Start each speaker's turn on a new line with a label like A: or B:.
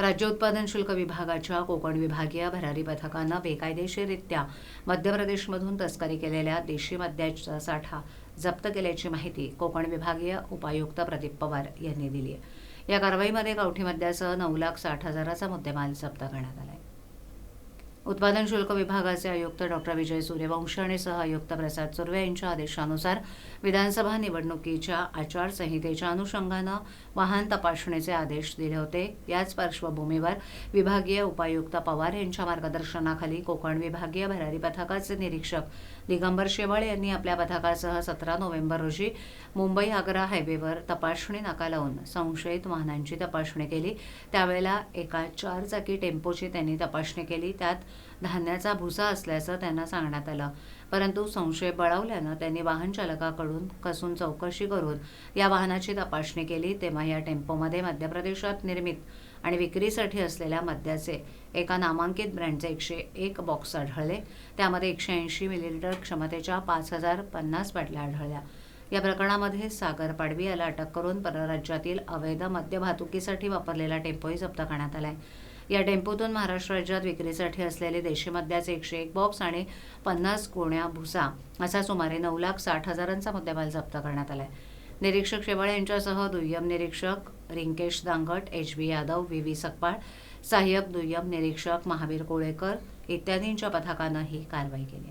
A: राज्य उत्पादन शुल्क विभागाच्या कोकण विभागीय भरारी पथकानं बेकायदेशीररित्या मध्य प्रदेशमधून तस्करी केलेल्या देशी मद्याचा साठा जप्त केल्याची माहिती कोकण विभागीय उपायुक्त प्रदीप पवार यांनी दिली आहे। या कारवाईमध्ये गावठी मद्यासह 9,60,000चा मुद्देमाल जप्त करण्यात आला आहे। उत्पादन शुल्क विभागाचे आयुक्त डॉ. विजय सूर्यवंशी आणि सह आयुक्त प्रसाद सुर्वे यांच्या आदेशानुसार विधानसभा निवडणुकीच्या आचारसंहितेच्या अनुषंगानं वाहन तपासणीचे आदेश दिले होते। याच पार्श्वभूमीवर विभागीय उपायुक्त पवार यांच्या मार्गदर्शनाखाली कोकण विभागीय भरारी पथकाचे निरीक्षक दिगंबर शेवाळ यांनी आपल्या पथकासह 17 नोव्हेंबर रोजी मुंबई आग्रा हायवेवर तपासणी नाका लावून संशयित वाहनांची तपासणी केली। त्यावेळेला एका 4 चाकी टेम्पोची त्यांनी तपासणी केली। त्यात धान्याचा भुसा असल्याचं त्यांना सांगण्यात आलं, परंतु संशय बळावल्यानं त्यांनी वाहन चालकाकडून कसून चौकशी करून या वाहनाची तपासणी केली। तेव्हा या टेम्पोमध्ये मध्य प्रदेशात निर्मित आणि विक्रीसाठी असलेल्या मद्याचे एका नामांकित ब्रँडचे 101 बॉक्स आढळले। त्यामध्ये 180 मिलीलिटर क्षमतेच्या 5,050 बाटल्या आढळल्या। या प्रकरणामध्ये सागर पाडवी याला अटक करून परराज्यातील अवैध मद्य वाहतुकीसाठी वापरलेला टेम्पोही जप्त करण्यात आला आहे। या टेम्पोतून महाराष्ट्र राज्यात विक्रीसाठी असलेले देशी मद्याचे 101 बॉक्स आणि 50 गोण्या भुसा असा सुमारे 9,60,000चा मुद्देमाल जप्त करण्यात आला आहे। निरीक्षक शेवाळ यांच्यासह दुय्यम निरीक्षक रिंकेश दांगट, HB यादव, VV सकपाळ, सहाय्यक दुय्यम निरीक्षक महावीर कोळेकर इत्यादींच्या पथकानं ही कारवाई केली।